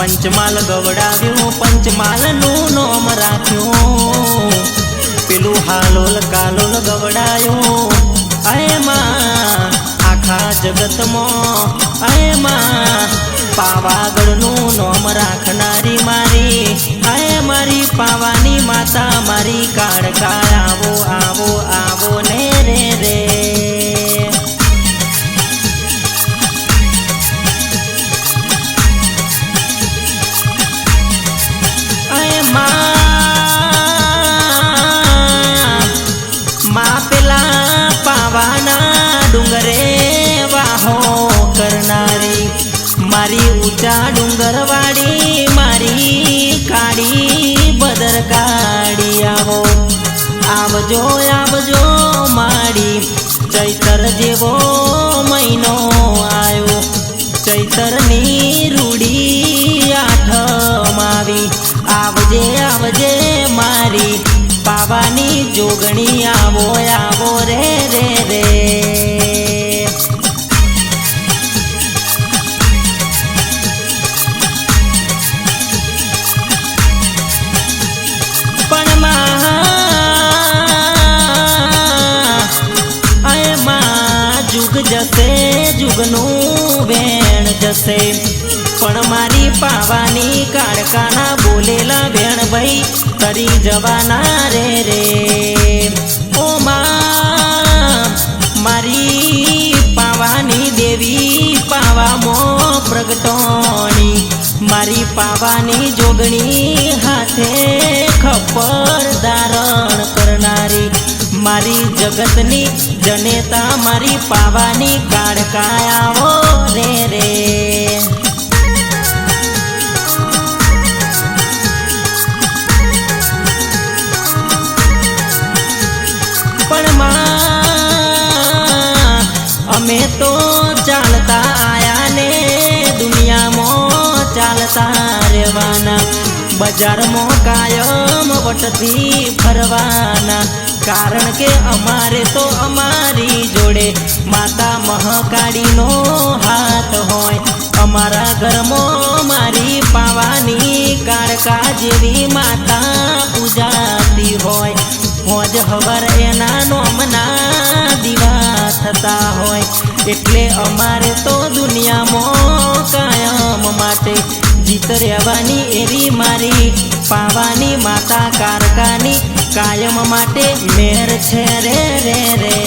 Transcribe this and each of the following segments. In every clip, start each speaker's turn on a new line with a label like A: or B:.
A: पंचमाल गवड़ाव्યું पंचमालનું નામ રાખ્યું પેલું હાલોલ કાલોલ ગવડાયું આય માં આખા જગતમાં આય માં પાવાગઢનું નામ રાખનારી મારી આય મારી પાવાની માતા મારી કાળકા આવો આવો આવો ને રે રે मारी ऊंचा डूंगरवाड़ी मारी काड़ी बदरकाड़ी आवो आवजो आवजो माड़ी चैतर जेवो महीनो आयो चैतरनी रूड़ी आठम आवी आवजे आवजे मारी पावानी जोगणी आवो आवो रे रे रे जसे जुगनू वेण जसे पण मारी पावानी काड़काना बोलेला वेण भाई तरी जवाना रे रे ओ मां मारी पावानी देवी पावा मो प्रगटोणी मारी पावानी जोगणी हाथे खपर धारण करनारी मारी जगतनी जनेता मारी पावानी काड़कायाओ रे रे पण मां अमे तो चालता आया ने दुनिया मो चालता रेवाना बजार मो कायम वटती फरवाना कारण के अमारे तो अमारी जोड़े माता महाकाली नो हाथ होय अमारा घर मो मारी पावानी काड़का जेवी माता पूजाती होय होज हवर एना नोमना दीवा थता होय एटले अमारे तो दुनिया मो कायम माटे जीत रहेवानी एवी मारी पावानी माता कारकानी कायम माटे मेर छे रे रे रे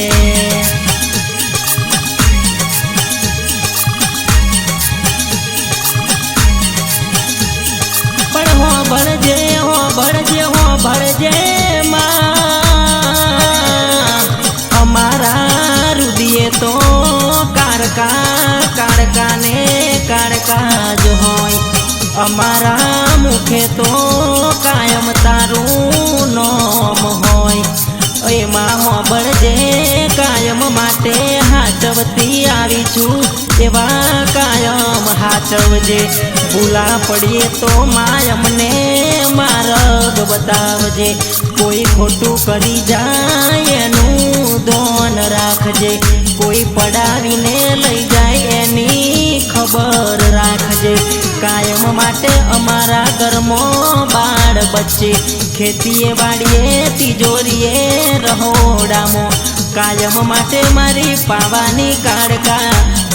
A: पण हो भड़जे मां अमारा रुदिए तो कारका कारका ने कारका जो होय अमारा मुखे तो कायम तारू नोम होय एमा होबळजे कायम माटे हाचवती आवी छूं एवा कायम हाचवजे भूला पड़िए तो मायम ने मार्ग बतावजे कोई खोटू करी जाय एनु दोन राखजे कोई पड़ावीने लई जाय एनी खबर राखजे कायम माटे अमारा घरमो बाळ बच्चे खेतीए वाड़िए तिजोरीए रहोडामो कायम माटे मारी पावानी काड़का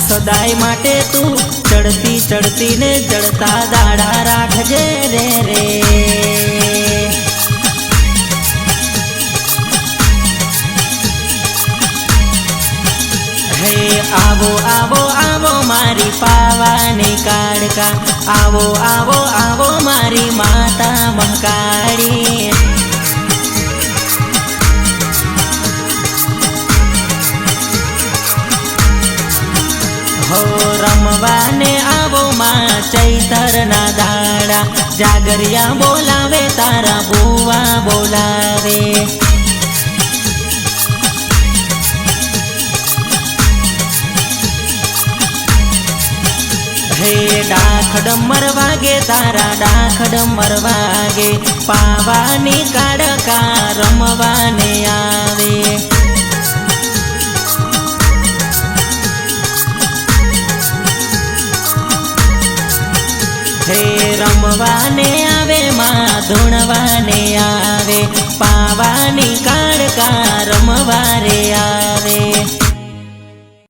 A: सदाय माटे तू चढ़ती चढ़ती ने चढ़ता दाड़ा राखजे रे रे हे आवो आवो आवो मारी पावानी काड़का आवो आवो आवो मारी माता महाकाली हो रमवाने आवो मां चैतर ना दाड़ा जागरिया बोलावे तारा बुआ बोलावे हे डाखड मरवागे तारा डाखड मरवागे पावानी काड़का रमवाने आवे હે રમવાને આવે માં ધૂણવાને આવે પાવાની